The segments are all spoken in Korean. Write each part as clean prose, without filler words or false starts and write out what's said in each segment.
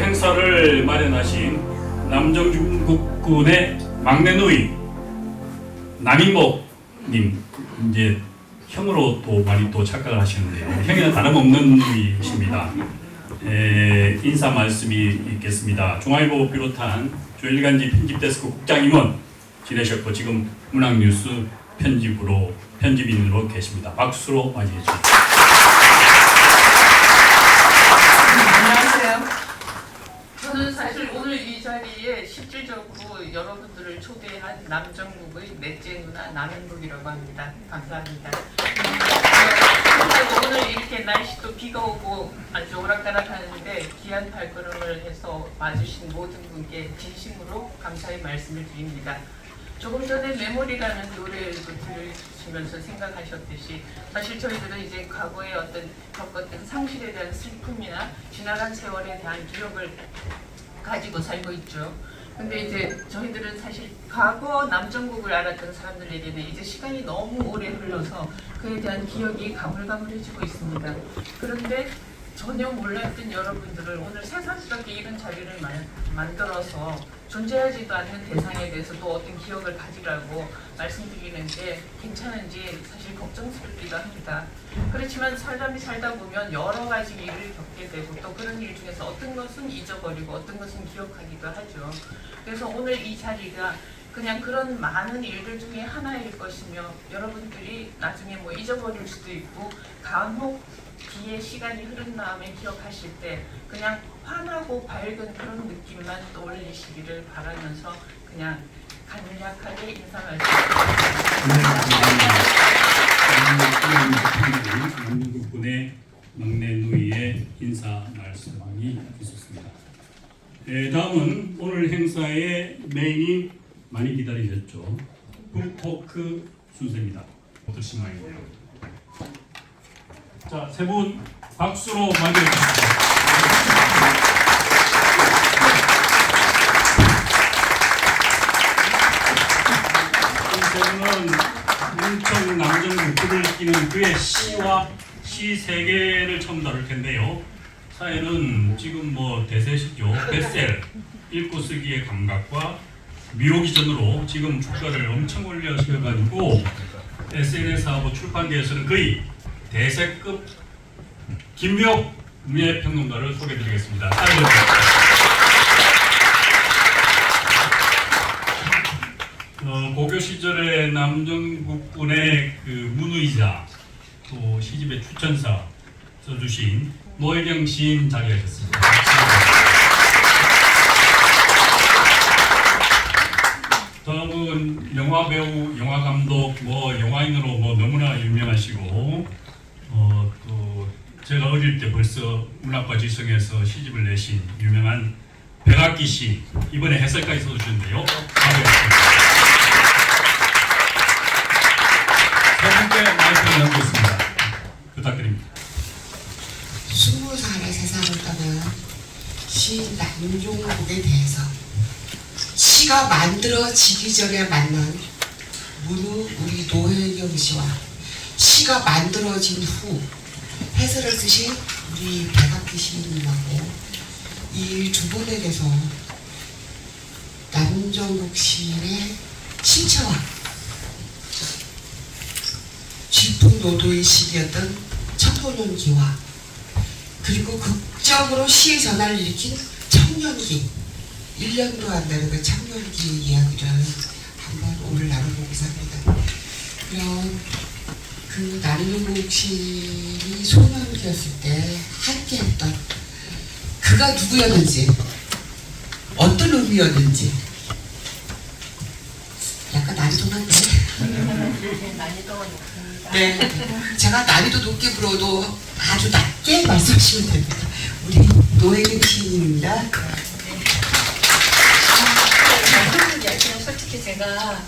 행사를 마련하신 남정국군의 막내 누이 남인복님, 이제 형으로 또 많이 또 착각을 하시는데요. 형이나 다름없는 누이십니다. 인사 말씀이 있겠습니다. 중앙일보 비롯한 조일간지 편집데스크 국장임원 지내셨고 지금 문학뉴스 편집인으로 계십니다. 박수로 맞이해 주십시오. 안녕하세요. 저는 사실 오늘 이 자리에 실질적으로 여러분들을 초대한 남정국의 넷째 누나 남인국이라고 합니다. 감사합니다. 그리고 오늘 이렇게 날씨도 비가 오고 아주 오락가락하는데 귀한 발걸음을 해서 와주신 모든 분께 진심으로 감사의 말씀을 드립니다. 조금 전에 메모리라는 노래를 들으시면서 생각하셨듯이 사실 저희들은 이제 과거에 어떤 겪었던 상실에 대한 슬픔이나 지나간 세월에 대한 기억을 가지고 살고 있죠. 근데 이제 저희들은 사실 과거 남정국을 알았던 사람들에게는 이제 시간이 너무 오래 흘러서 그에 대한 기억이 가물가물해지고 있습니다. 그런데 전혀 몰랐던 여러분들을 오늘 새삼스럽게 이런 자리를 만들어서 존재하지도 않는 대상에 대해서 또 어떤 기억을 가지라고 말씀드리는 게 괜찮은지 사실 걱정스럽기도 합니다. 그렇지만 사람이 살다 보면 여러 가지 일을 겪게 되고 또 그런 일 중에서 어떤 것은 잊어버리고 어떤 것은 기억하기도 하죠. 그래서 오늘 이 자리가 그냥 그런 많은 일들 중에 하나일 것이며 여러분들이 나중에 뭐 잊어버릴 수도 있고 간혹 뒤에 시간이 흐른 다음에 기억하실 때 그냥 환하고 밝은 그런 느낌만 떠올리시기를 바라면서 그냥 간략하게 인사 말씀드립니다. 남정국군의 막내 누이의 인사 말씀이 있었습니다. 다음은 오늘 행사의 메인이 많이 기다리셨죠. 북토크 순서입니다. 어떤 신앙이네요. 자, 세 분 박수로 맞이해 주십시오. 이 세분은 인천 남정국군을 끼는 그의 시와 시 세계를 처음 다룰 텐데요. 사회는 지금 뭐 대세시죠. 베셀, 읽고 쓰기의 감각과 미호기전으로 지금 주가를 엄청 올려셔가지고 SNS하고 출판계에서는 거의 대세급 김미옥 문예평론가를 소개해드리겠습니다. 고교 시절에 남정국군의 그 문의자 또 시집의 추천사 써주신 노혜경 시인 자리하셨습니다. 다음은 영화 배우, 영화 감독, 영화인으로 너무나 유명하시고 또 제가 어릴 때 벌써 문학과 지성에서 시집을 내신 유명한 백악기 씨, 이번에 해설까지 써주셨는데요. 세 번째 마이크를 넘겼습니다. 부탁드립니다. 20살의 세상을 떠난 시인 남정국에 대해서 시가 만들어지기 전에 만난 문우 우리 노혜경 씨와 시가 만들어진 후 해설을 쓰신 우리 백악기 시인님하고 이 두 분에게서 남정국 시인의 신체와 질풍노도의 시기였던 청소년기와 그리고 극적으로 시의 전환을 일으킨 청년기 1년도 안 되는 그 청년기 이야기를 한번 오늘 나눠보고자 합니다. 그럼 그 남정국 시인이 소년기였을 때 함께했던 그가 누구였는지 어떤 의미였는지 약간 난이도 한데 네, 제가 난이도 높게 불어도 아주 낮게 말씀하시면 됩니다. 우리 노혜경 시인입니다. 이야기는 솔직히 제가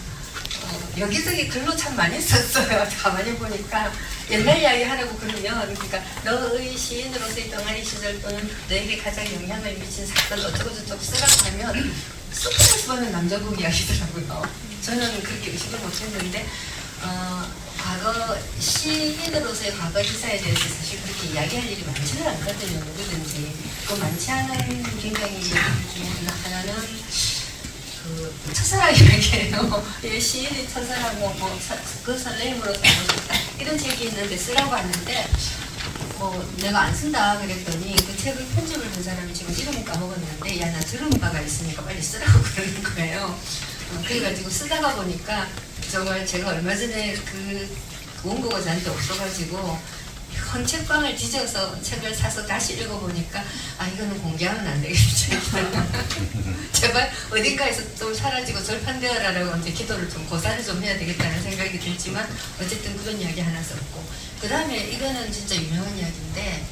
여기저기 글로 참 많이 썼어요. 가만히 보니까 옛날 이야기 하라고 그러면 그러니까 너의 시인으로서의 동아리 시절 또는 너에게 가장 영향을 미친 사건 어쩌고 저쩌고 쓰라고 하면 수많은 수많은 남자국 이야기더라고요. 저는 그렇게 의식을 못했는데 과거 시인으로서의 과거 기사에 대해서 사실 그렇게 이야기할 일이 많지는 않거든요. 누구든지. 그 많지 않은 굉장히 얘기 중에 하나는 그 첫사랑 이야기예요. 시인이 첫사랑하고 그 설레임으로 살고 싶다. 이런 책이 있는데 쓰라고 하는데 내가 안 쓴다 그랬더니 그 책을 편집을 한 사람이 지금 이름을 까먹었는데 야 나 들은 바가 있으니까 빨리 쓰라고 그러는 거예요. 그래가지고 쓰다가 보니까 정말 제가 얼마 전에 그 원고가 저한테 없어가지고 헌책방을 뒤져서 책을 사서 다시 읽어보니까 이거는 공개하면 안 되겠다. 제발 어딘가에서 좀 사라지고 절판되어라라고 이제 기도를 좀 고사를 좀 해야 되겠다는 생각이 들지만 어쨌든 그런 이야기 하나 썼고 그 다음에 이거는 진짜 유명한 이야기인데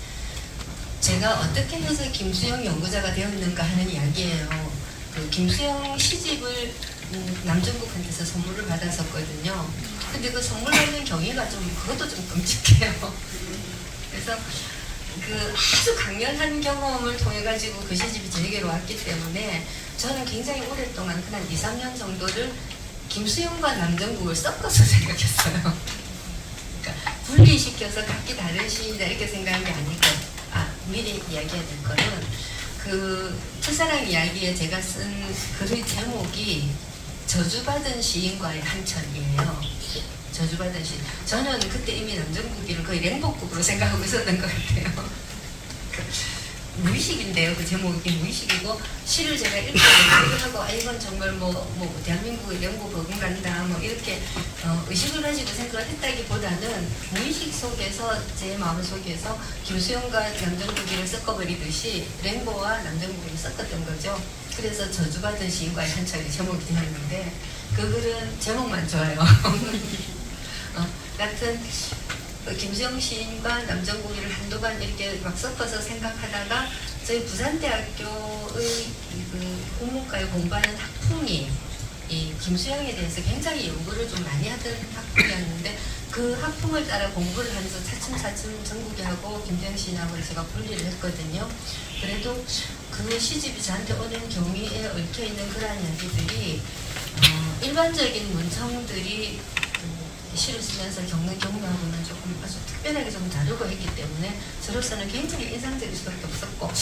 제가 어떻게 해서 김수영 연구자가 되었는가 하는 이야기예요. 그 김수영 시집을 남정국한테서 선물을 받았었거든요. 근데 그 선물 받는 경위가 좀 그것도 좀 끔찍해요. 그래서 그 아주 강렬한 경험을 통해 가지고 그 시집이 제게로 왔기 때문에 저는 굉장히 오랫동안 한 2, 3년 정도를 김수영과 남정국을 섞어서 생각했어요. 그러니까 분리시켜서 각기 다른 시인이다 이렇게 생각한 게 아니고 미리 이야기해야 될 거는 그 첫사랑 이야기에 제가 쓴 글의 제목이 저주받은 시인과의 한천이에요. 저주받은 시인. 저는 그때 이미 남정국이를 거의 랭복급으로 생각하고 있었던 것 같아요. 무의식인데요. 그 제목이 무의식이고 시를 제가 읽고 이건 정말 대한민국의 랭복 버금간다 이렇게 의식을 가지고 생각을 했다기보다는 무의식 속에서 제 마음 속에서 김수영과 남정국이를 섞어버리듯이 랭보와 남정국이를 섞었던 거죠. 그래서 저주받은 시인과의 한철이 제목이 되었는데 그 글은 제목만 좋아요. 같은 김수영 시인과 남정국이를 한두 번 이렇게 막 섞어서 생각하다가 저희 부산대학교의 그 국문과에 공부하는 학풍이 이 김수영에 대해서 굉장히 연구를 좀 많이 하던 학풍이었는데 그 학풍을 따라 공부를 하면서 차츰차츰 정국이하고 김수영 시인하고 제가 분리를 했거든요. 그래도 그 시집이 저한테 오는 경위에 얽혀있는 그러한 이야기들이 일반적인 문청들이 시를 쓰면서 겪는 경우하고는 조금 아주 특별하게 좀 다르고 했기 때문에 저로서는 굉장히 인상적일 수밖에 없었고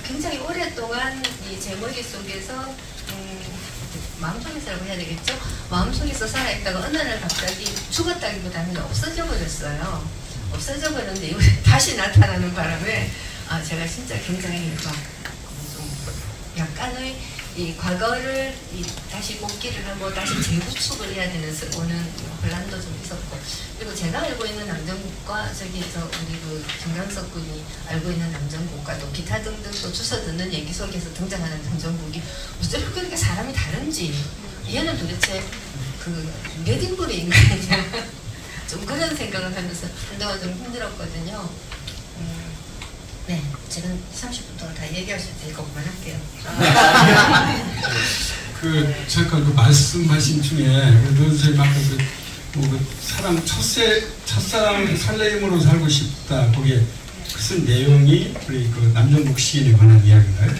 굉장히 오랫동안 제 머릿속에서 마음속에서라고 해야 되겠죠? 마음속에서 살아있다가 어느 날 갑자기 죽었다기보다는 없어져 버렸어요. 없어져 버렸는데 이번에 다시 나타나는 바람에 제가 진짜 굉장히 좀 약간의 이 과거를 다시 복기를 하고 다시 재구축을 해야 되는 오는 혼란도 좀 있었고 그리고 제가 알고 있는 남정국과 우리 그 김강석 군이 알고 있는 남정국과 또 기타 등등 또 주워 듣는 얘기 속에서 등장하는 남정국이 어쩌면 그렇게 사람이 다른지 얘는 도대체 그 몇 인분의 인간이냐 좀 그런 생각을 하면서 한동안 좀 힘들었거든요. 네, 지금 30분 동안 다 얘기할 수 있으니까 그만할게요. 잠깐 그 말씀하신 중에 선생님 아까 첫사랑 설레임으로 살고 싶다 거기에 쓴 내용이 우리 그 남정국 시인에 관한 이야기인가요?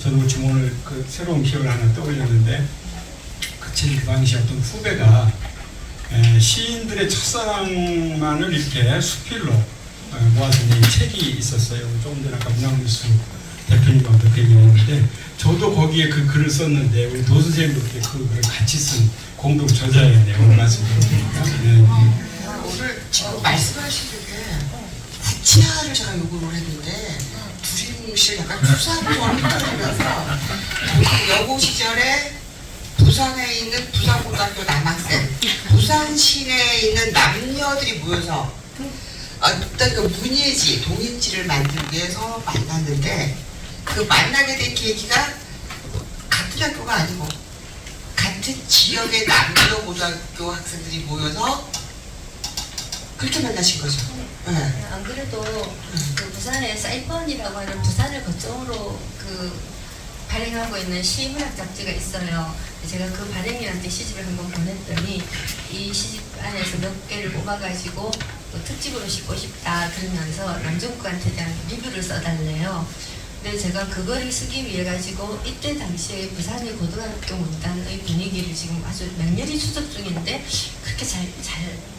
저도 지금 오늘 그 새로운 기억을 하나 떠올렸는데 그 당시 어떤 후배가 시인들의 첫사랑만을 이렇게 수필로 모아서 낸 책이 있었어요. 조금 전에 아까 문학뉴스 대표님하고 그 얘기했는데 저도 거기에 그 글을 썼는데 우리 도 선생님도 그 글을 같이 쓴 공동 저자였네요. 오늘 말씀드리니까. 오늘 지금 말씀하신 게 구치하를 제가 요구를 했는데 두림실 약간 추사를 하면서 여고 시절에 부산에 있는 부산고등학교 남학생, 부산 시내에 있는 남녀들이 모여서 어떤 그 문예지, 동인지를 만들기 위해서 만났는데 그 만나게 된 계기가 같은 학교가 아니고 같은 지역의 남녀 고등학교 학생들이 모여서 그렇게 만나신 거죠. 네. 안 그래도 그 부산에 사이펀이라고 하는 부산을 거점으로 발행하고 있는 시문학 잡지가 있어요. 제가 그 발행인한테 시집을 한번 보냈더니 이 시집 안에서 몇 개를 뽑아가지고 특집으로 싣고 싶다 그러면서 남정국한테 대한 리뷰를 써달래요. 근데 제가 그거를 쓰기 위해 가지고 이때 당시에 부산의 고등학교 문단의 분위기를 지금 아주 맹렬히 추적 중인데 그렇게 잘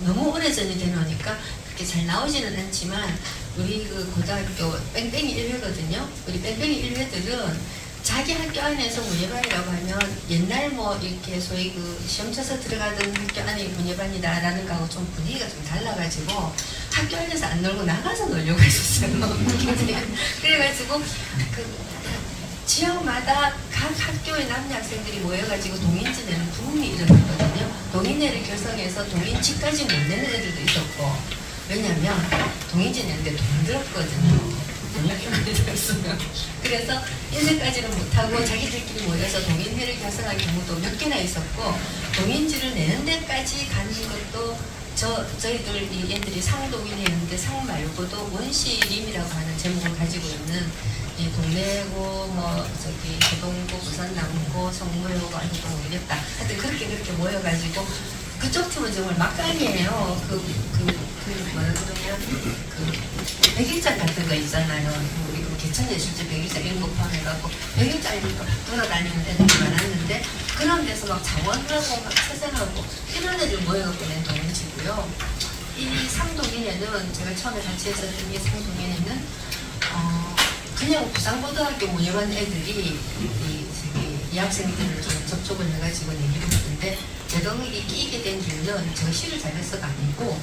너무 오래전이 되놓으니까 그렇게 잘 나오지는 않지만 우리 그 고등학교 뺑뺑이 1회거든요. 우리 뺑뺑이 1회들은 자기 학교 안에서 문예반이라고 하면 옛날 뭐 이렇게 소위 그 시험 쳐서 들어가던 학교 안에 문예반이다라는 거하고 좀 분위기가 좀 달라가지고 학교 안에서 안 놀고 나가서 놀려고 했었어요. 그래가지고 그 지역마다 각 학교의 남녀 학생들이 모여가지고 동인지 내는 부흥이 일어났거든요. 동인회를 결성해서 동인지까지 못 내는 애들도 있었고 왜냐면 동인지 내는데 돈 들었거든요. 그래서 인쇄까지는 못하고 자기들끼리 모여서 동인회를 결성한 경우도 몇 개나 있었고 동인지를 내는 데까지 가는 것도 저희들 이 애들이 상동인회였는데 상 말고도 원시림이라고 하는 제목을 가지고 있는 이 동래고 뭐 저기 대동고 부산 남고 성무여고 아니고 모르겠다. 하여튼 그렇게 모여가지고 그쪽 팀은 정말 막강이에요. 뭐라 그러냐 그 백일장 같은 거 있잖아요. 우리 그 개천예술제 백일장 이런 거 포함해갖고 백일장 이런 거 돌아다니는 애들이 많았는데 그런 데서 막 자원하고 막 세상하고 이런 애들 모여갖고 낸 동인지고요. 이 상동인에는 제가 처음에 같이 했었던 이 상동인에는 그냥 부산고등학교 문예반 애들이 이 학생들을 좀 접촉을 해가지고 얘기를 했는데 제가 여기 끼게 된 이유는 저 시를 잘해서가 아니고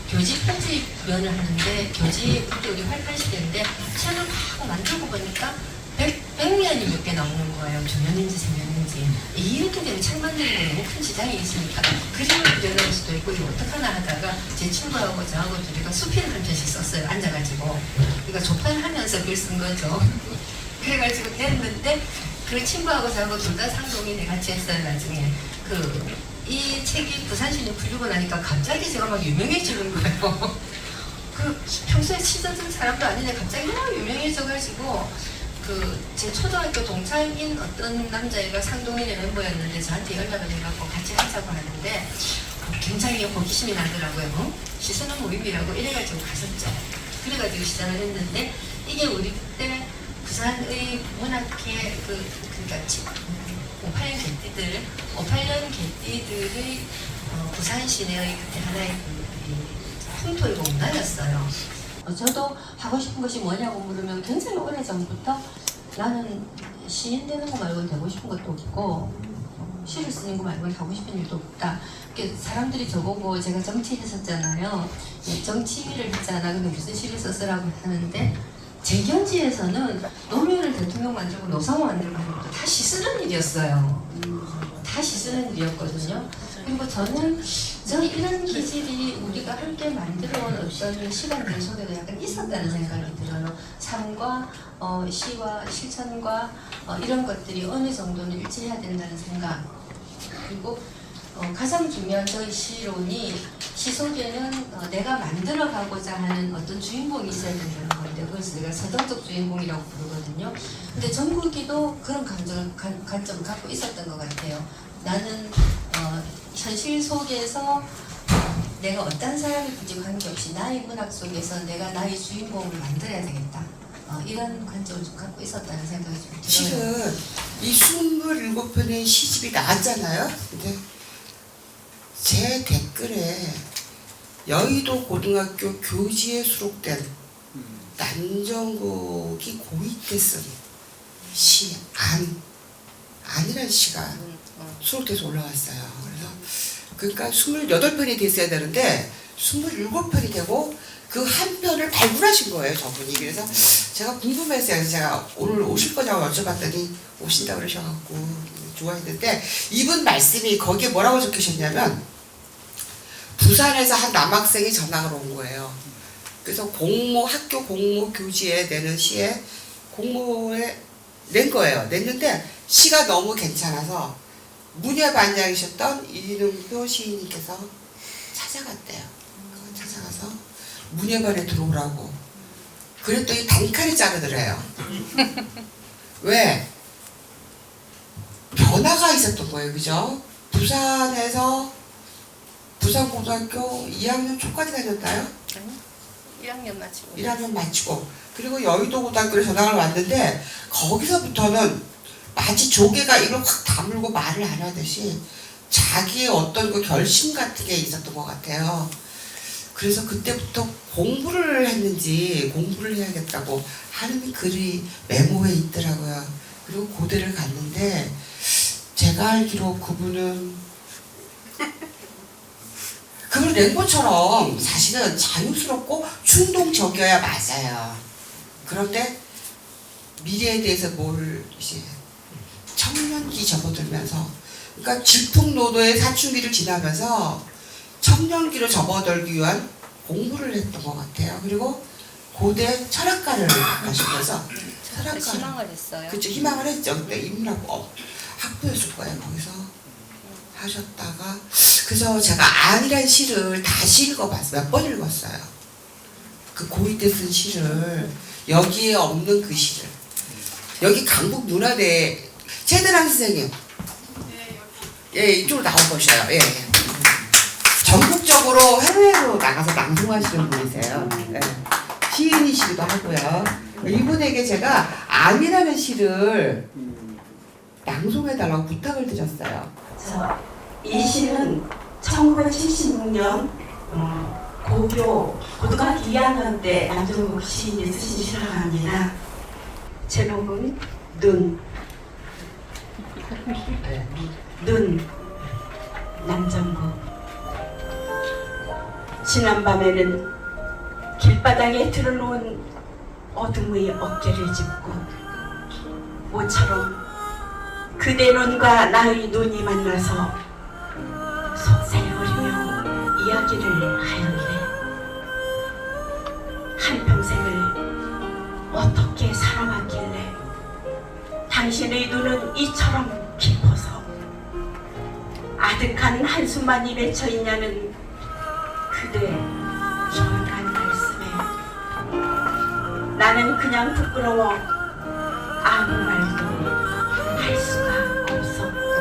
교지 편집면을 하는데 교지 그때 우리 활판 시대인데 책을 막 만들고 보니까 100면이 몇 개 나오는 거예요. 조면인지 세면인지. 이렇게 되면 책 만드는 게 너무 큰 지장이 있으니까 그림을 그려낼 수도 있고 이거 어떡하나 하다가 제 친구하고 저하고 둘이가 수필을 한 편씩 썼어요. 앉아가지고. 그러니까 조판하면서 글 쓴 거죠. 그래가지고 됐는데 그 친구하고 저하고 둘 다 상동인회 같이 했어요. 나중에. 이 책이 부산시내 풀리고 나니까 갑자기 제가 막 유명해지는 거예요. 평소에 치던 사람도 아닌데 갑자기 막 유명해져가지고 제 초등학교 동창인 어떤 남자애가 상동인의 멤버였는데 저한테 연락을 해갖고 같이 하자고 하는데 굉장히 호기심이 나더라고요. 시선은 모임이라고 이래가지고 갔었죠. 그래가지고 시작을 했는데 이게 우리 그때 부산의 문학회 그러니까 58년 개띠들의 부산 시내의 그때 하나의 풍토이고 문화였어요. 저도 하고 싶은 것이 뭐냐고 물으면 굉장히 오래전부터 나는 시인 되는 거 말고는 되고 싶은 것도 없고 시를 쓰는 거 말고는 하고 싶은 일도 없다. 사람들이 저보고 제가 정치했었잖아요. 정치를 했잖아. 근데 무슨 시를 썼으라고 하는데 제 견지에서는 노무현을 대통령 만들고 노상호 만들고 하는 것도 다 시 쓰는 일이었어요. 다 시 쓰는 일이었거든요. 그리고 저는 이런 기질이 우리가 함께 만들어온 어떤 시간들 속에도 약간 있었다는 생각이 들어요. 삶과 시와 실천과 이런 것들이 어느 정도는 일치해야 된다는 생각. 그리고 가장 중요한 저희 시론이 시 속에는 내가 만들어가고자 하는 어떤 주인공이 있어야 된다는 건데 그래서 내가 서정적 주인공이라고 부르거든요. 근데 정국이도 그런 관점을 갖고 있었던 것 같아요. 나는 현실 속에서 내가 어떤 사람이 굳이 관계없이 나의 문학 속에서 내가 나의 주인공을 만들어야 되겠다. 이런 관점을 좀 갖고 있었다는 생각이 좀 들어요. 실은 이 27편의 시집이 나왔잖아요. 근데 제 댓글에 여의도 고등학교 교지에 수록된 남정국이 고2 때 쓴 시 안이라는 시가 수록돼서 올라왔어요. 그러니까 28편이 됐어야 되는데 27편이 되고 그 한 편을 발굴하신 거예요, 저분이. 그래서 제가 궁금했어요. 그래서 제가 오늘 오실 거냐고 여쭤봤더니 오신다고 그러셔갖고 좋아했는데 이분 말씀이 거기에 뭐라고 적히셨냐면 부산에서 한 남학생이 전학을 온 거예요. 그래서 학교 공모 교지에 내는 시에 공모에 낸 거예요. 냈는데 시가 너무 괜찮아서 문예반장이셨던 이능표 시인님께서 찾아갔대요. 찾아가서 문예반에 들어오라고. 그랬더니 단칼에 자르더래요. 왜? 변화가 있었던 거예요. 그죠? 부산에서 부산고등학교 2학년 초까지 다녔나요? 1학년 마치고 1학년 마치고 그리고 여의도 고등학교로 전학을 왔는데 거기서부터는 마치 조개가 입을 확 다물고 말을 안 하듯이 자기의 어떤 그 결심 같은 게 있었던 것 같아요. 그래서 그때부터 공부를 했는지 공부를 해야겠다고 하는 글이 메모에 있더라고요. 그리고 고대를 갔는데 제가 알기로 그분은 랭보처럼 사실은 자유스럽고 충동적이어야 맞아요. 그런데 미래에 대해서 뭘 이제 청년기 접어들면서 그러니까 질풍노도의 사춘기를 지나면서 청년기로 접어들기 위한 공부를 했던 것 같아요. 그리고 고대 철학과를 가시면서 철학과를 희망을 했어요. 그쵸, 희망을 했죠. 근데 인문학 학부였을 거예요. 거기서 하셨다가 그래서 제가 안이란 시를 다시 읽어봤어요. 몇 번 읽었어요. 그 고2 때 쓴 시를 여기에 없는 그 시를 여기 강북 문화대 최대랑 선생님 예 이쪽으로 나와보셔요. 예. 전국적으로 해외로 나가서 낭송하시는 분이세요. 예. 시인이시기도 하고요. 이분에게 제가 안이라는 시를 낭송해달라고 부탁을 드렸어요. 이 시는 1976년 고등학교 2학년 때 남정국 시인이 쓰신 시라고 합니다. 제목은 눈. 남정국. 지난밤에는 길바닥에 들어놓은 어둠의 어깨를 짚고 모처럼 그대 눈과 나의 눈이 만나서 속살거리며 이야기를 하였네. 한평생을 어떻게 살아왔길래 당신의 눈은 이처럼 깊어서 아득한 한숨만이 맺혀있냐는 그대 조용한 말씀에 나는 그냥 부끄러워 아무 말도 할 수가 없었고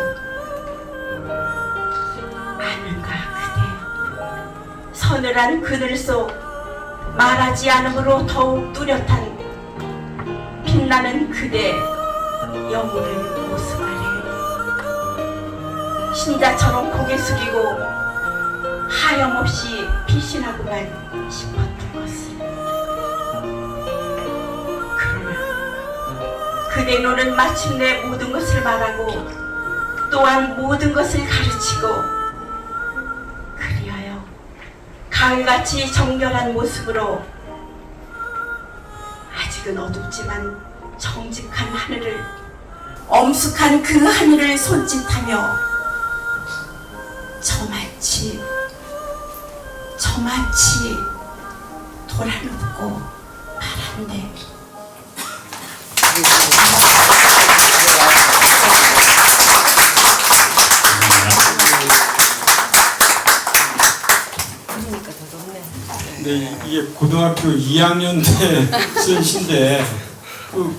아는가 그대 서늘한 그늘 속 말하지 않음으로 더욱 뚜렷한 빛나는 그대 영혼의 모습 아래 신자처럼 고개 숙이고 하염없이 빛이 나고만 싶었던 것을 그러나 그대 눈은 마침내 모든 것을 말하고 또한 모든 것을 가르치고 그리하여 가을같이 정결한 모습으로 아직은 어둡지만 정직한 하늘을 엄숙한 그 하늘을 손짓하며 저마치 돌아눕고 말한대. 그러니까 더 좋네. 네, 이게 고등학교 2학년 때 쓴 시인데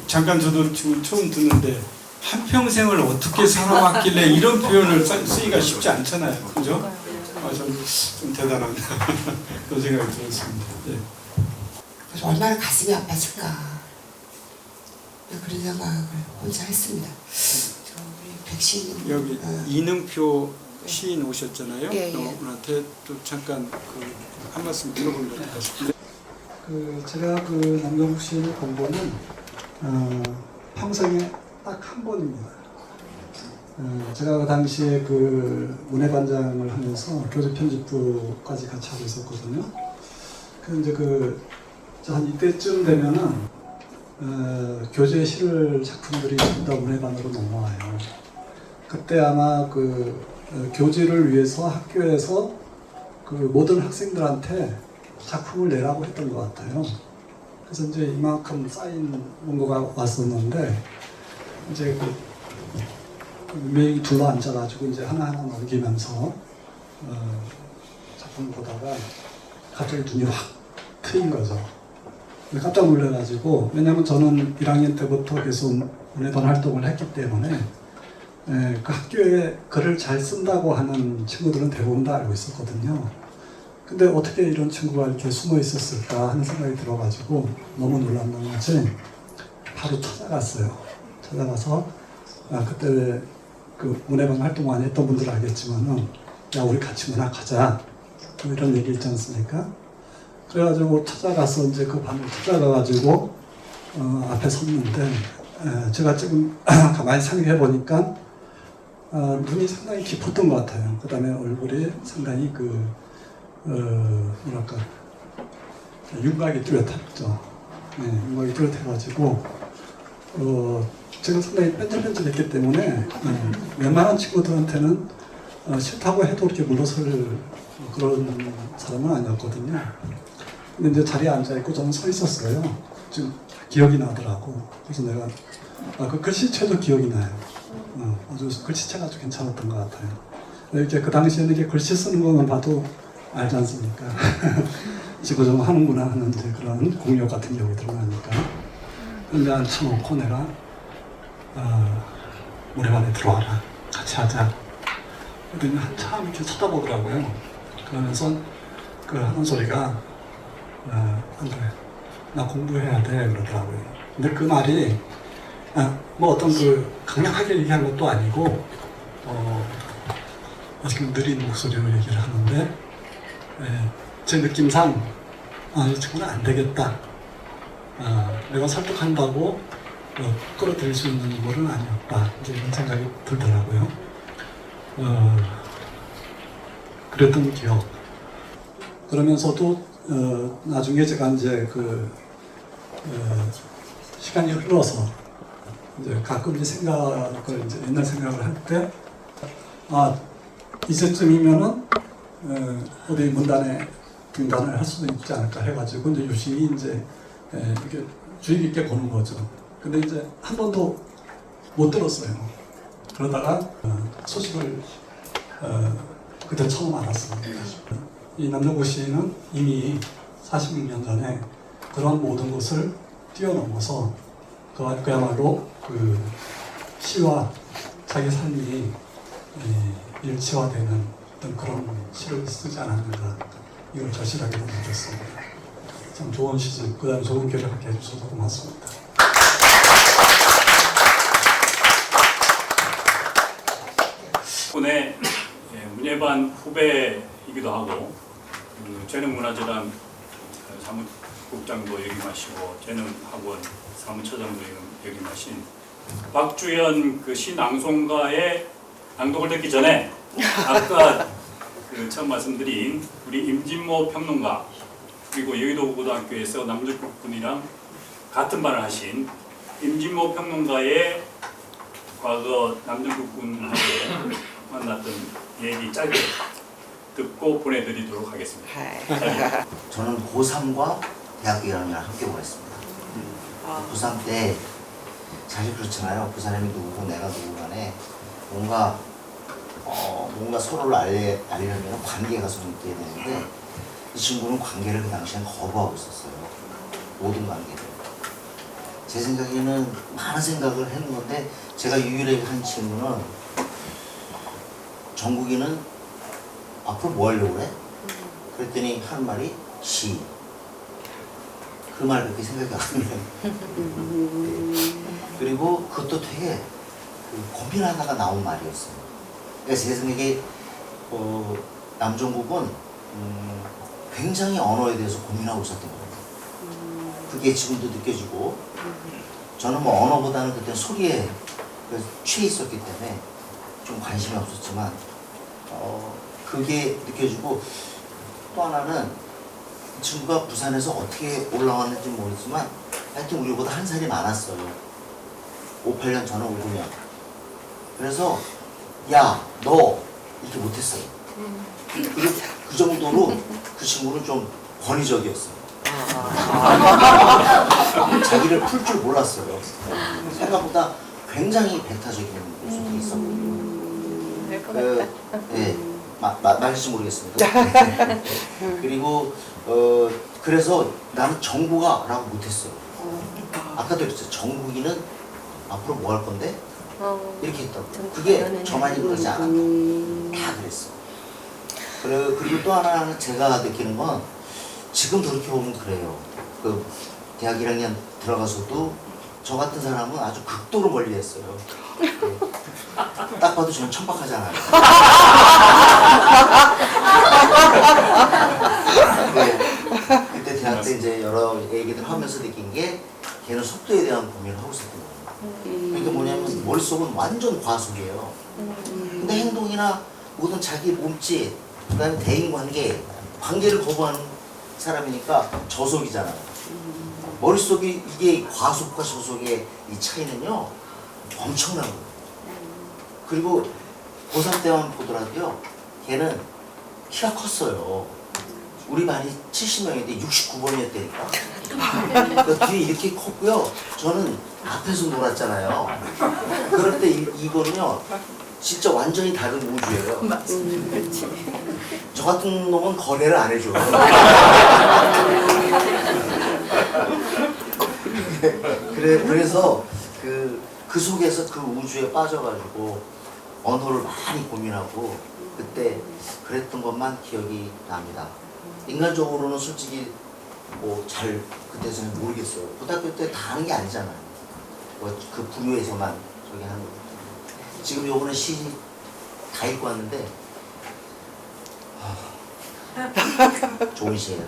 잠깐 저도 지금 처음 듣는데 한평생을 어떻게 살아왔길래 이런 표현을 쓰기가 쉽지 않잖아요. 그죠? 좀 대단하다. 그런 생각이 들었습니다. 네. 그래서 얼마나 가슴이 아팠을까 그런 생각을 혼자 했습니다. 저 우리 백신 여기 이능표 시인 오셨잖아요. 예, 예. 오늘한테 또 잠깐 한 말씀 들어보면 어떨까 싶은데. 제가 남정국 시인을 본 거는 평생에 딱 한 번입니다. 제가 그 당시에 문해반장을 하면서 교재 편집부까지 같이 하고 있었거든요. 그런데 한 이때쯤 되면은 교재에 실을 작품들이 전부 다 문해반으로 넘어와요. 그때 아마 교재를 위해서 학교에서 모든 학생들한테 작품을 내라고 했던 것 같아요. 그래서 이제 이만큼 쌓인 원고가 왔었는데 이제 명이 둘러 앉아가지고 이제 하나하나 넘기면서 작품을 보다가 갑자기 눈이 확 트인 거죠. 깜짝 놀라가지고, 왜냐면 저는 1학년 때부터 계속 문해반 활동을 했기 때문에 그 학교에 글을 잘 쓴다고 하는 친구들은 대부분 다 알고 있었거든요. 근데 어떻게 이런 친구가 이렇게 숨어 있었을까 하는 생각이 들어가지고 너무 놀랐던 거지. 바로 찾아갔어요. 찾아가서 그때 왜 그 문예방 활동 많이 했던 분들 알겠지만은 야 우리 같이 문학하자 뭐 이런 얘기 있지 않습니까? 그래가지고 찾아가서 이제 그 방을 찾아가가지고 앞에 섰는데 제가 지금 가만히 생각해 보니까 눈이 상당히 깊었던 것 같아요. 그 다음에 얼굴이 상당히 뭐랄까 윤곽이 뚜렷했죠. 네, 윤곽이 뚜렷해가지고 제가 상당히 뺀질뺀질했기 때문에 웬만한 친구들한테는 싫다고 해도 이렇게 물러설 그런 사람은 아니었거든요. 근데 이제 자리에 앉아있고 저는 서 있었어요. 지금 기억이 나더라고. 그래서 내가 그 글씨체도 기억이 나요. 아주 글씨체가 아주 괜찮았던 것 같아요. 이렇게 그 당시에는 이렇게 글씨 쓰는 것만 봐도 알지 않습니까? 지금 좀 하는구나 하는 이제 그런 공력 같은 경우가 드러나니까. 근데 앉혀놓고 내가 노래방에 들어와라. 같이 하자. 그랬더니 한참 이렇게 쳐다보더라고요. 그러면서 그 하는 소리가 안 그래. 나 공부해야 돼. 그러더라고요. 근데 그 말이 뭐 어떤 강력하게 얘기한 것도 아니고 지금 느린 목소리로 얘기를 하는데 제 느낌상 이 친구는 안 되겠다. 내가 설득한다고 끌어들일 수 있는 거는 아니었다. 이제 이런 생각이 들더라고요. 그랬던 기억. 그러면서도 나중에 제가 이제 시간이 흘러서 이제 가끔 이제 생각을 이제 옛날 생각을 할 때 이제쯤이면은 어디 문단에 등단을 할 수도 있지 않을까 해가지고 이제 유심히 이제 이렇게 주의 깊게 보는 거죠. 근데 이제 한 번도 못 들었어요. 그러다가 소식을 그때 처음 알았습니다. 이 남정구 시인은 이미 46년 전에 그런 모든 것을 뛰어넘어서 그야말로 시와 자기 삶이 일치화되는 어떤 그런 시를 쓰지 않았는가, 이걸 절실하게 느꼈습니다. 참 좋은 시집, 그 다음에 좋은 기회를 갖게 해주셔서 고맙습니다. 군의 문예반 후배이기도 하고 재능문화재단 사무국장도 역임하시고 재능학원 사무처장도 역임하신 박주연 시 낭송가의 낭독을 듣기 전에 아까 처음 말씀드린 우리 임진모 평론가 그리고 여의도 고등학교에서 남정국 군이랑 같은 반을 하신 임진모 평론가의 과거 남정국 군하고 만났던 얘기 짧게 듣고 보내드리도록 하겠습니다. 저는 고3과 대학교 1학년을 함께 보냈습니다. 고3 때 사실 그렇잖아요. 그 사람이 누구고 내가 누구 간에 뭔가 서로를 알려면 관계가 성립돼야 되는데 이 친구는 관계를 그 당시엔 거부하고 있었어요. 모든 관계를. 제 생각에는 많은 생각을 했는 건데 제가 유일하게 한 친구는 정국이는 앞으로 뭐 하려고 그래? 그랬더니 하는 말이 시. 그 말밖에 생각이 안 나요. 그리고 그것도 되게 고민하다가 나온 말이었어요. 그러니까 제 생각에 남정국은 굉장히 언어에 대해서 고민하고 있었던 거예요. 그게 지금도 느껴지고 저는 뭐 언어보다는 그때 소리에 취해 있었기 때문에 좀 관심이 없었지만 그게 느껴지고 또 하나는 이 친구가 부산에서 어떻게 올라왔는지 모르지만 하여튼 우리보다 한 살이 많았어요. 58년 저는 59년. 그래서 야, 너 이렇게 못했어요. 그리고 그 정도로 그 친구는 좀 권위적이었어요. 자기를 풀 줄 몰랐어요. 생각보다 굉장히 배타적인 모습이 있었거든요. 말할지 모르겠습니다. 그리고 그래서 나는 정국아 라고 못했어요. 아까도 그랬죠. 정국이는 앞으로 뭐 할 건데? 이렇게 했다고. 그게 저만이 그러지 않았다. 다 그랬어. 그리고 또 하나 제가 느끼는 건 지금 그렇게 보면 그래요. 그 대학 1학년 들어가서도 저 같은 사람은 아주 극도로 멀리했어요. 딱 봐도 저는 천박하잖아요. 그때 대학 때 이제 여러 얘기들 하면서 느낀 게 걔는 속도에 대한 고민을 하고 있었던 거예요. 그러니까 뭐냐면 머릿속은 완전 과속이에요. 근데 행동이나 모든 자기 몸짓, 그다음에 대인관계, 관계를 거부하는 사람이니까 저속이잖아요. 머릿속이 이게 과속과 저속의 이 차이는요 엄청나거든요. 그리고 고3 때만 보더라도요 걔는 키가 컸어요. 우리 반이 70명인데 69번이었다니까. 그러니까 뒤에 이렇게 컸고요. 저는 앞에서 놀았잖아요. 그럴 때 이거는요 진짜 완전히 다른 우주예요. 저 같은 놈은 거래를 안 해줘. 그래서 그 속에서 그 우주에 빠져가지고 언어를 많이 고민하고 그때 그랬던 것만 기억이 납니다. 인간적으로는 솔직히 뭐 잘 그때 잘 모르겠어요. 고등학교 때 다 하는 게 아니잖아요. 뭐 그 부류에서만 저기 하는 거. 지금 요번에 시 다 읽고 왔는데 좋은 시예요.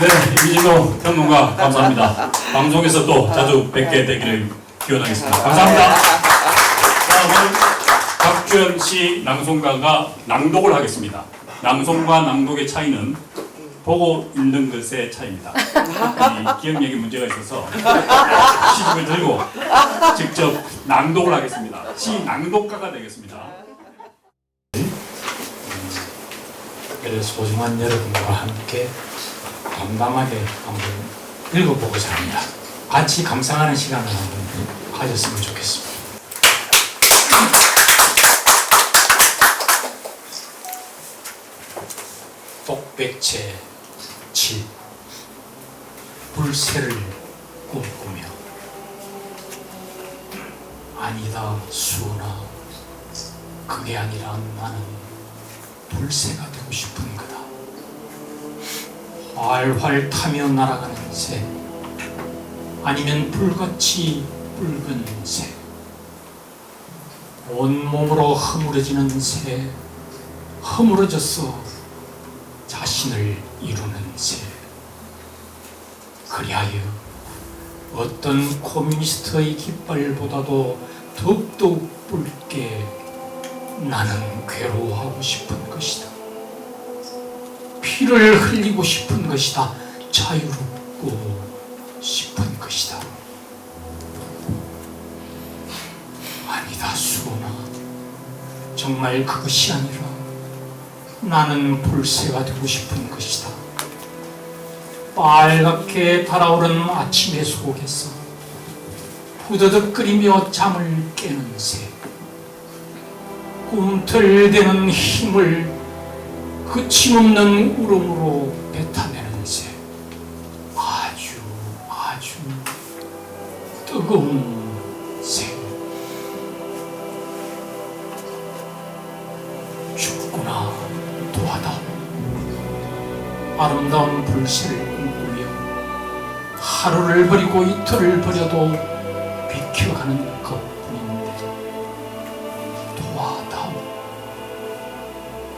네, 이진호 평론가 감사합니다. 방송에서 또 자주 뵙게 되기를 기원하겠습니다. 감사합니다. 다음은 박주연 씨 낭송가가 낭독을 하겠습니다. 낭송과 낭독의 차이는 보고 읽는 것의 차이입니다. 이 기억력에 문제가 있어서 시집을 들고 직접 낭독을 하겠습니다. 시 낭독가가 되겠습니다. 소중한 여러분과 함께 담담하게 한번 읽어보고자 합니다. 같이 감상하는 시간을 한번 가졌으면 좋겠습니다. 독백체 7 불새를 꿈꾸며 아니다 수은아 그게 아니라 나는 불새가 되고 싶은 거다. 활활 타며 날아가는 새 아니면 불같이 붉은 새 온몸으로 허물어지는 새 허물어져서 자신을 이루는 새 그리하여 어떤 코뮤니스트의 깃발보다도 더욱더욱 붉게 나는 괴로워하고 싶은 것이다. 피를 흘리고 싶은 것이다. 자유롭고 싶은 것이다. 아니다 수은아 정말 그것이 아니라 나는 불새가 되고 싶은 것이다. 빨갛게 달아오른 아침의 속에서 후더덕거리며 잠을 깨는 새 꿈틀대는 힘을 그침없는 울음으로 뱉어내는 새 아주 뜨거운 새 죽구나 도하다 아름다운 불새를 꿈꾸며 하루를 버리고 이틀을 버려도 비켜가는 것뿐인데 도하다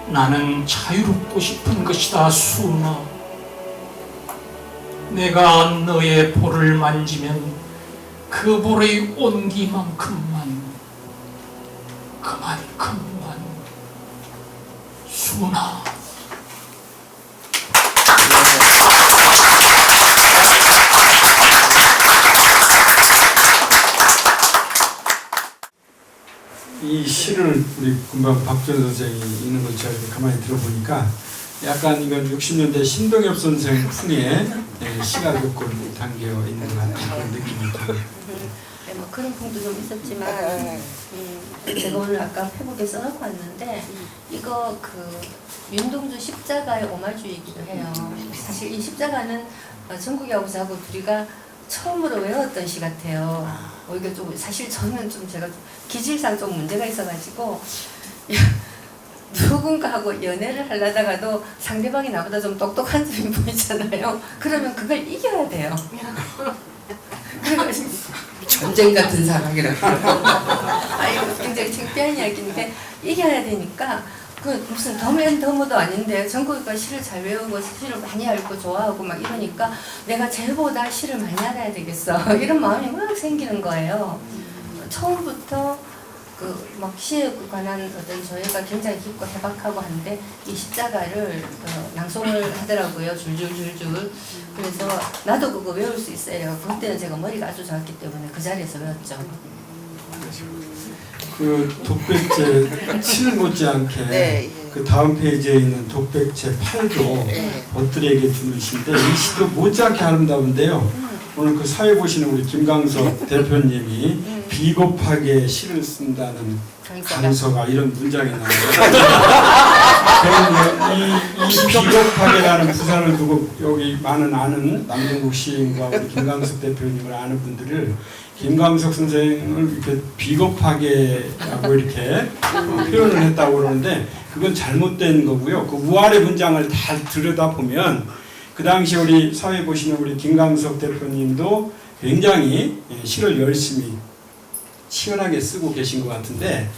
나는 자유롭고 싶은 것이다 수은아 내가 너의 볼을 만지면 그 볼의 온기만큼만 그만큼만 수은아 이 시를 우리 금방 박주연 선생이 읽는 걸 제가 가만히 들어보니까 약간 이건 60년대 신동엽 선생 풍의 시가 조금 담겨 있는 것 같은 그런 느낌이 들어요. 네, 뭐 그런 부분도 좀 있었지만 제가 오늘 아까 페북에 써놓고 왔는데 이거 그 윤동주 십자가의 오마주이기도 해요. 사실 이 십자가는 전국의 아버지하고 둘이가 처음으로 외웠던 시 같아요. 이게 좀 사실 저는 좀 제가 기질상 좀 문제가 있어가지고 누군가하고 연애를 하려다가도 상대방이 나보다 좀 똑똑한 점이 보이잖아요. 그러면 그걸 이겨야 돼요. 그래가지고 전쟁 같은 사랑이라고. 이거 굉장히 창피한 이야기인데 이겨야 되니까 그 무슨 더맨더머도 아닌데 전국가 시를 잘 외우고 시를 많이 알고 좋아하고 막 이러니까 내가 쟤보다 시를 많이 알아야 되겠어 이런 마음이 막 생기는 거예요. 처음부터 그 막 시에 관한 어떤 조예가 굉장히 깊고 해박하고 한데 이 십자가를 낭송을 하더라고요. 줄줄줄줄. 그래서 나도 그거 외울 수 있어요. 그때는 제가 머리가 아주 좋았기 때문에 그 자리에서 외웠죠. 그 독백제 7 못지않게 네, 예. 그 다음 페이지에 있는 독백제 8도 벗들에게 주는 시인데 이 시도 못지않게 아름다운데요. 오늘 그 사회 보시는 우리 김강석 대표님이 비겁하게 시를 쓴다는 강서가 이런 문장이 나와요. 저는 이 비겁하게라는 부사를 두고 여기 많은 아는 남정국 시인과 우리 김강석 대표님을 아는 분들을 김강석 선생을 이렇게 비겁하게라고 이렇게 표현을 했다고 그러는데 그건 잘못된 거고요. 그 우아래 문장을 다 들여다보면 그 당시 우리 사회 보시는 우리 김강석 대표님도 굉장히 시를 열심히 치열하게 쓰고 계신 것 같은데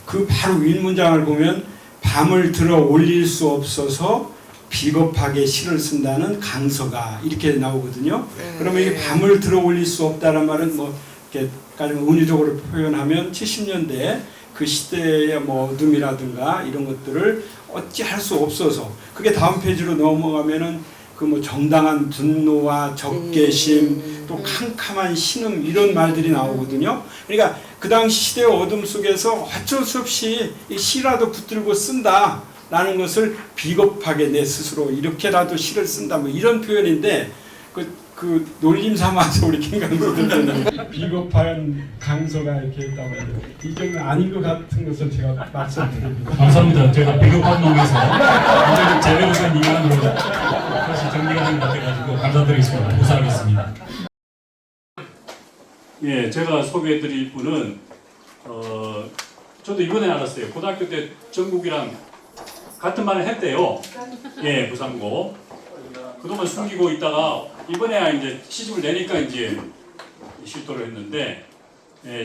그 바로 윗문장을 보면 밤을 들어 올릴 수 없어서 비겁하게 시를 쓴다는 강서가 이렇게 나오거든요. 그러면 이게 밤을 들어 올릴 수 없다는 말은 뭐 이렇게 가장 은유적으로 표현하면 70년대 그 시대의 뭐 어둠이라든가 이런 것들을 어찌할 수 없어서 그게 다음 페이지로 넘어가면은 그 뭐 정당한 분노와 적개심 또 캄캄한 신음 이런 말들이 나오거든요. 그러니까 그 당시 시대의 어둠 속에서 어쩔 수 없이 이 시라도 붙들고 쓴다라는 것을 비겁하게 내 스스로 이렇게라도 시를 쓴다 뭐 이런 표현인데 그 놀림 삼아서 우리 김강석 대표님 비겁한 강서가 이렇게 했다고 하는데 이게 아닌 것 같은 것을 제가 말씀드립니다. 감사합니다. 제가 비겁한 놈에서 완전히 제대로 된 인간으로 다시 정리가 된 것 같아가지고 감사드리겠습니다. 감사하겠습니다. 예, 제가 소개해드릴 분은 저도 이번에 알았어요. 고등학교 때 전국이랑 같은 반을 했대요. 예, 부산고. 그동안 숨기고 있다가 이번에야 이제 시집을 내니까 이제 실도를 했는데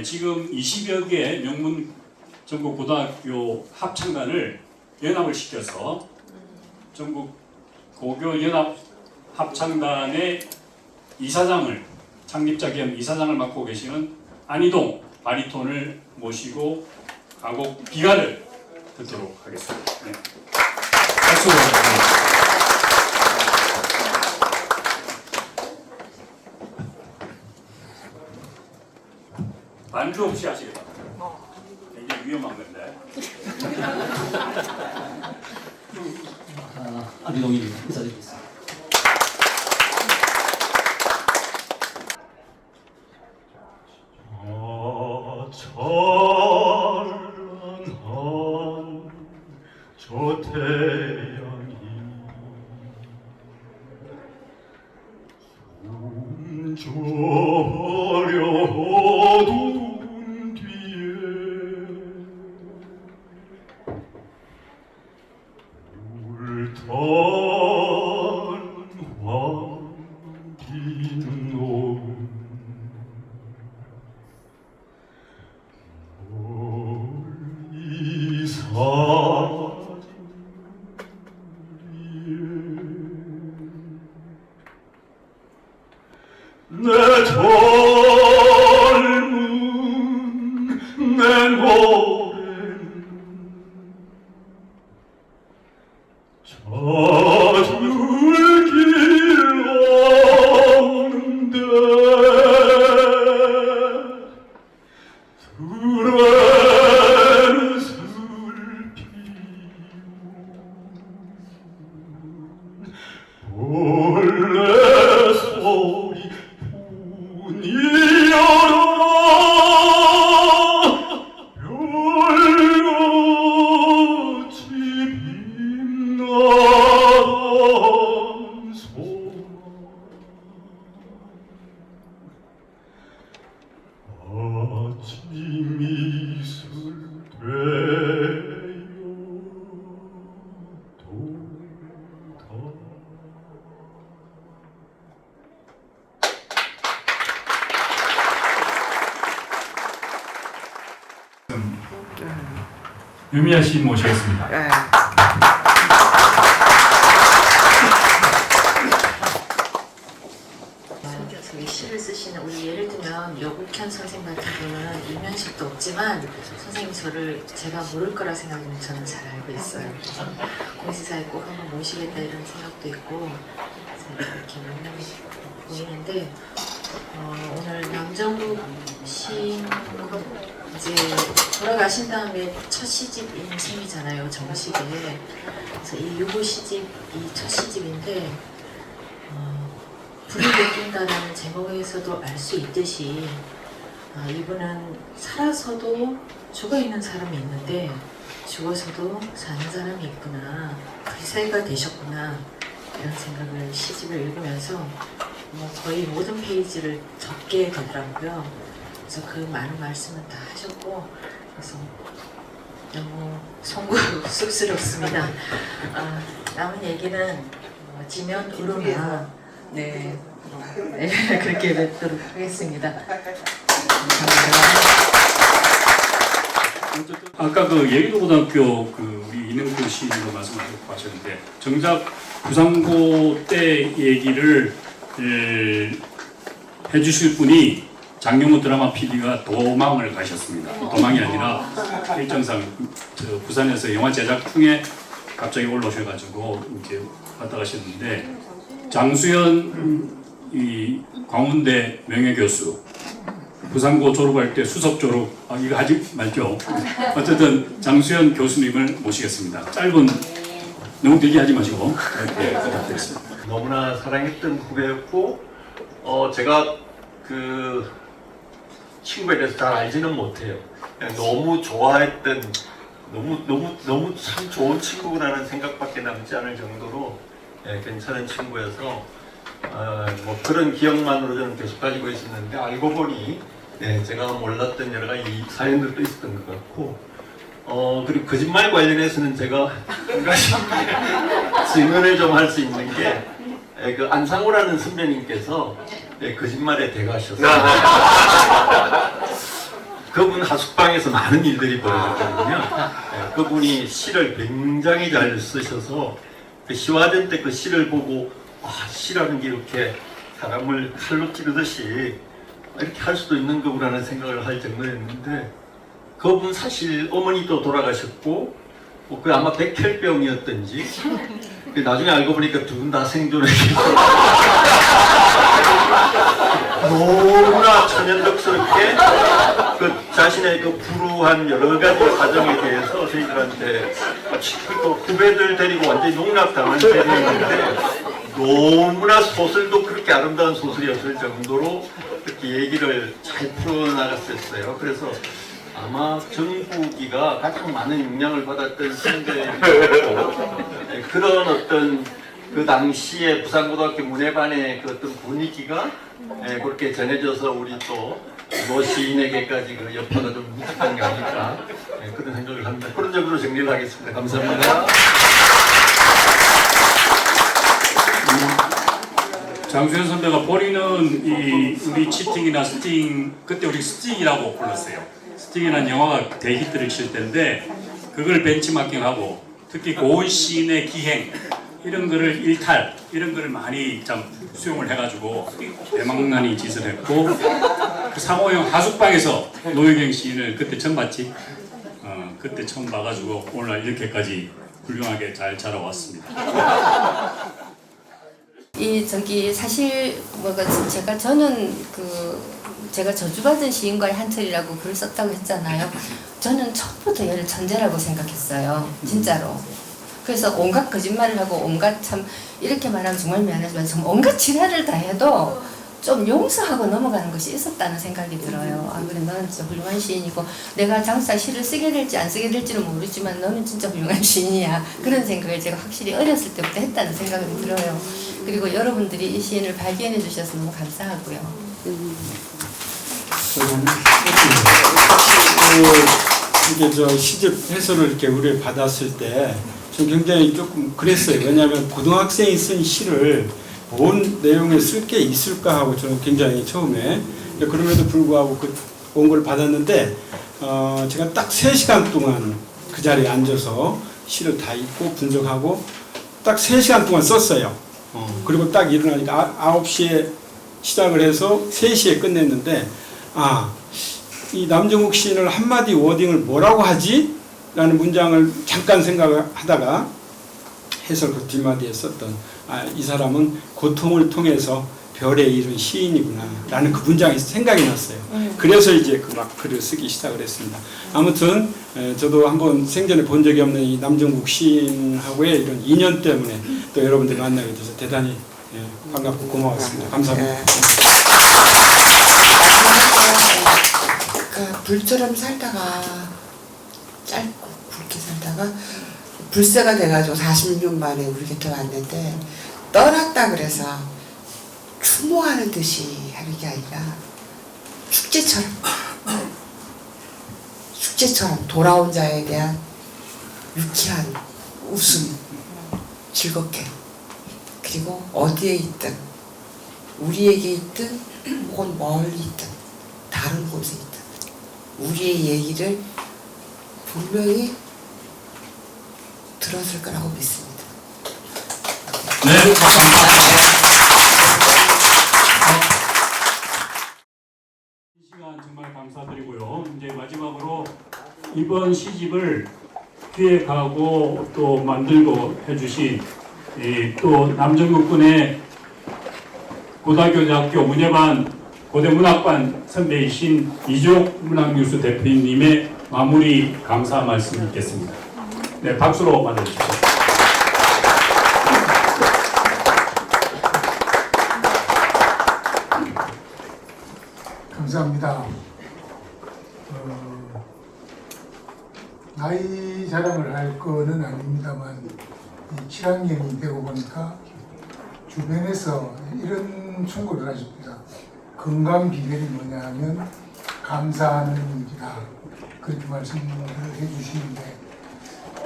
지금 20여 개 명문 전국 고등학교 합창단을 연합을 시켜서 전국 고교 연합 합창단의 이사장을 창립자 겸 이사장을 맡고 계시는 안희동 바리톤을 모시고 가곡 비가를 듣도록 하겠습니다. 네. 박수 부탁드립니다. 반주 없이 하시겠다. 굉장히 위험한 건데. 안희동이 인사드리겠습니다. 찬란한 저 태양이 숨져버려 어두운 뒤에 울타는 황긴 노음 멀리 사진 내 젊은 내 노래는 찾을 길 없는데 들에는 슬피운 벌레 소리 뿐이여라 별같이 빛나는 소망 유미아 씨 모시겠습니다. 네. 저기 시를 쓰시는 우리 예를 들면 여국현 선생님 같은 분은 일면식도 없지만 선생님 저를 제가 모를 거라 생각하면 저는 잘 알고 있어요. 그래서 공시사에 꼭 한번 모시겠다 이런 생각도 있고 이렇게 만나고 보이는데 오늘 남정국 시인 이제 돌아가신 다음에 첫 시집인 셈이잖아요, 정식에. 그래서 이 유고 시집이 첫 시집인데 불을 느낀다라는 제목에서도 알 수 있듯이 이분은 살아서도 죽어있는 사람이 있는데 죽어서도 사는 사람이 있구나, 글세가 되셨구나 이런 생각을 시집을 읽으면서 거의 모든 페이지를 적게 되더라고요. 그래서 그 많은 말씀은 다 하셨고 그래서 너무 송구 쑥스럽습니다. 남은 얘기는 지면 으로나 네, 그렇게 뵙도록 하겠습니다. 감사합니다. 아까 그 예의도고등학교 그 우리 이능구 시인으로 말씀하셨는데 정작 부산고 때 얘기를 해주실 분이 장용호 드라마 PD가 도망을 가셨습니다. 도망이 아니라 일정상 부산에서 영화 제작 중에 갑자기 올라오셔가지고 이제 왔다 가셨는데 장수연 이 광운대 명예교수 부산고 졸업할 때 수석 졸업 이거 하지 말죠. 어쨌든 장수연 교수님을 모시겠습니다. 짧은 너무 대기하지 마시고 이렇게 부탁드리겠습니다. 너무나 사랑했던 후배였고 제가 그 친구에 대해서 잘 알지는 못해요. 그냥 너무 좋아했던 너무 참 좋은 친구라는 생각밖에 남지 않을 정도로 괜찮은 친구여서 뭐 그런 기억만으로 저는 계속 가지고 있었는데 알고 보니 제가 몰랐던 여러 가지 사연들도 있었던 것 같고 그리고 거짓말 관련해서는 제가 한 가지 증언을 좀 할 수 있는 게 그 안상우라는 선배님께서 거짓말에 대가셨어요. 그분 하숙방에서 많은 일들이 벌어졌거든요. 그분이 시를 굉장히 잘 쓰셔서 그 시화전 때 그 시를 보고 시라는 게 이렇게 사람을 칼로 찌르듯이 이렇게 할 수도 있는 거구나라는 생각을 할 정도였는데 그분 사실 어머니도 돌아가셨고 그 아마 백혈병이었던지 나중에 알고 보니까 두 분 다 생존해 계셨어요. 너무나 천연덕스럽게 그 자신의 그 불우한 여러 가지 과정에 대해서 저희들한테 또 후배들 데리고 완전히 농락당한 셈이었는데 너무나 소설도 그렇게 아름다운 소설이었을 정도로 그렇게 얘기를 잘 풀어나갔었어요. 그래서 아마 정국이가 가장 많은 영향을 받았던 선배이고 그런 어떤 그 당시에 부산고등학교 문예반의 그 어떤 분위기가 그렇게 전해져서 우리 또 모 시인에게까지 그 여파가 좀 미쳤던 게 아닐까 그런 생각을 합니다. 그런 점으로 정리를 하겠습니다. 감사합니다. 장수현 선배가 버리는 이 우리 치팅이나 스팅 그때 우리 스팅이라고 불렀어요. 스팅이라는 영화가 대히트를 칠 텐데 그걸 벤치마킹하고 특히 고은 시인의 기행 이런 거를 일탈 이런 거를 많이 참 수용을 해가지고 대망나니 짓을 했고 그 상호형 하숙방에서 노영경 시인을 그때 처음 봤지. 그때 처음 봐가지고 오늘 이렇게까지 훌륭하게 잘 자라왔습니다. 사실 저는 제가 저주받은 시인과의 한철이라고 글을 썼다고 했잖아요. 저는 처음부터 얘를 천재라고 생각했어요. 진짜로. 그래서 온갖 거짓말을 하고 온갖 참 이렇게 말하면 정말 미안하지만 정말 온갖 지랄을 다 해도 좀 용서하고 넘어가는 것이 있었다는 생각이 들어요. 그래 너는 진짜 훌륭한 시인이고 내가 장사 시를 쓰게 될지 안 쓰게 될지는 모르지만 너는 진짜 훌륭한 시인이야. 그런 생각을 제가 확실히 어렸을 때부터 했다는 생각이 들어요. 그리고 여러분들이 이 시인을 발견해 주셔서 너무 감사하고요. 이게 저 시집 해설을 이렇게 우리 받았을 때 좀 굉장히 조금 그랬어요. 왜냐하면 고등학생이 쓴 시를 뭔 내용을 쓸 게 있을까 하고 저는 굉장히 처음에 그럼에도 불구하고 그 온 걸 받았는데 제가 딱 3시간 동안 그 자리에 앉아서 시를 다 읽고 분석하고 딱 3시간 동안 썼어요. 그리고 딱 일어나니까 9시에 시작을 해서 3시에 끝냈는데 이 남정욱 시인을 한마디 워딩을 뭐라고 하지? 라는 문장을 잠깐 생각을 하다가 해설 그 뒷마디에 썼던 이 사람은 고통을 통해서 별에 이른 시인이구나 라는 그 문장이 생각이 났어요. 그래서 이제 그 막 글을 쓰기 시작을 했습니다. 아무튼 저도 한번 생전에 본 적이 없는 이 남정국 시인하고의 이런 인연 때문에 또 여러분들 만나게 돼서 대단히 반갑고 고마웠습니다. 감사합니다. 그러니까 불처럼 살다가 짧고 굵게 살다가 불세가 돼가지고 46년 만에 우리 곁에 왔는데 떠났다 그래서 추모하는 듯이 하는 게 아니라 축제처럼 돌아온 자에 대한 유쾌한 웃음, 즐겁게, 그리고 어디에 있든 우리에게 있든 혹은 멀리 있든 다른 곳에 있든 우리의 얘기를 분명히 들었을 거라고 믿습니다. 네, 감사합니다. 이 시간 정말 감사드리고요. 이제 마지막으로 이번 시집을 기획하고 또 만들고 해주신 또 남정국 군의 고등학교 문예반 고대문학반 선배이신 이종 문학뉴스 대표님의 마무리 감사 말씀 있겠습니다. 네, 박수로 맞아주십시오. 감사합니다. 나이 자랑을 할 거는 아닙니다만 7학년이 되고 보니까 주변에서 이런 충고를 하십니다. 건강 비결이 뭐냐 하면 감사하는 일이다. 그렇게 말씀을 해주시는데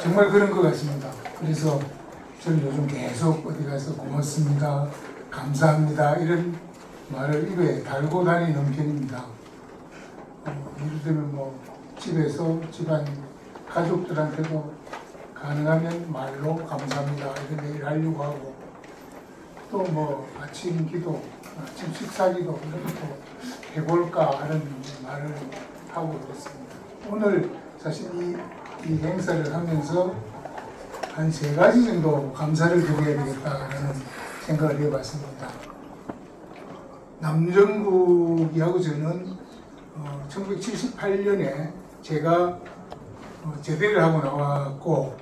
정말 그런 것 같습니다. 그래서 저는 요즘 계속 어디 가서 고맙습니다, 감사합니다 이런 말을 입에 달고 다니는 편입니다. 예를 들면 뭐 집에서 집안 가족들한테도 가능하면 말로 감사합니다 이런 얘기를 하려고 하고 또 뭐 아침 기도, 아침 식사 기도 이런 것도 해볼까 하는 말을 하고 그랬습니다. 오늘 사실 이 행사를 하면서 한 3가지 정도 감사를 드려야 되겠다는 생각을 해봤습니다. 남정국이하고 저는 1978년에 제가 제대를 하고 나왔고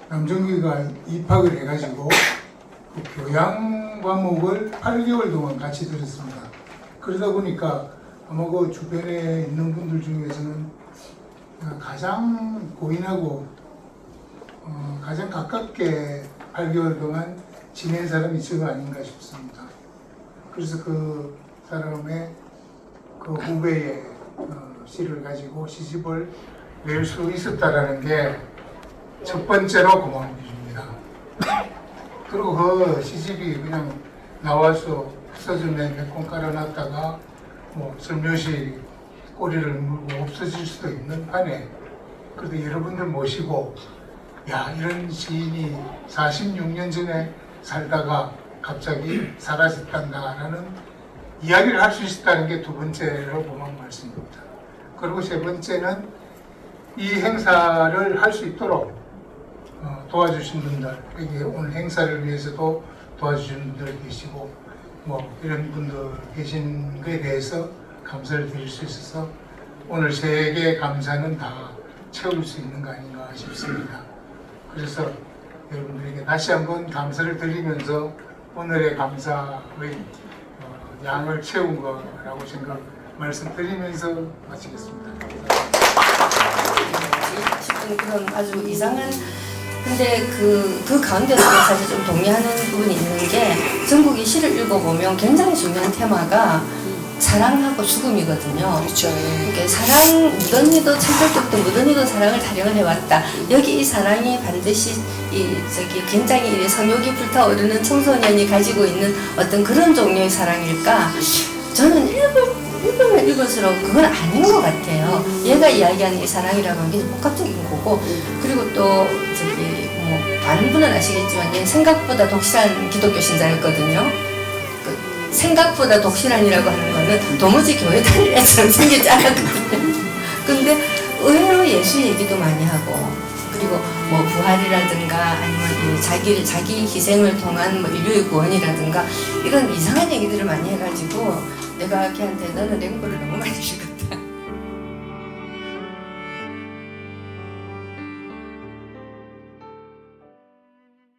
남정국이가 입학을 해가지고 그 교양 과목을 8개월 동안 같이 들었습니다. 그러다 보니까 아마 그 주변에 있는 분들 중에서는 가장 고인하고 가장 가깝게 8개월 동안 지낸 사람이 저가 아닌가 싶습니다. 그래서 그 사람의 그 후배의 시를 가지고 시집을 낼 수 있었다라는 게 첫 번째로 고마운 일입니다. 그리고 그 시집이 그냥 나와서 서점에 몇 권 깔아놨다가 뭐 설명시 꼬리를 물고 없어질 수도 있는 판에 그래도 여러분들 모시고 야 이런 시인이 46년 전에 살다가 갑자기 사라졌단다라는 이야기를 할 수 있었다는 게 두 번째로 고마운 말씀입니다. 그리고 세 번째는 이 행사를 할 수 있도록 도와주신 분들, 여기 오늘 행사를 위해서도 도와주신 분들 계시고 뭐 이런 분들 계신 것에 대해서 감사를 드릴 수 있어서 오늘 세계 감사는 다 채울 수 있는 거 아닌가 싶습니다. 그래서 여러분들에게 다시 한번 감사를 드리면서 오늘의 감사의 양을 채운 거라고 생각 말씀드리면서 마치겠습니다. 그런 아주 이상한 근데 그 가운데서 사실 좀 동의하는 부분이 있는 게 정국이 시를 읽어보면 굉장히 중요한 테마가 사랑하고 죽음이거든요. 그렇죠. 그러니까 사랑, 무던히도 천절부터 무던히도 사랑을 타령을 해왔다. 여기 이 사랑이 반드시 굉장히 성욕이 불타오르는 청소년이 가지고 있는 어떤 그런 종류의 사랑일까? 저는 읽으면 읽을수록 그건 아닌 것 같아요. 얘가 이야기하는 이 사랑이라고 하는 게 복합적인 거고, 그리고 또 저기 뭐 많은 분은 아시겠지만 얘 생각보다 독실한 기독교 신자였거든요. 그 생각보다 독실한이라고 하는 거는 도무지 교회 다닐 애처럼 생기지 않았거든요. 근데 의외로 예수 얘기도 많이 하고, 그리고 뭐 부활이라든가 아니면 자기 희생을 통한 뭐 인류의 구원이라든가 이런 이상한 얘기들을 많이 해가지고 내가 걔한테 너는 내 공부를 너무 많이 읽었다.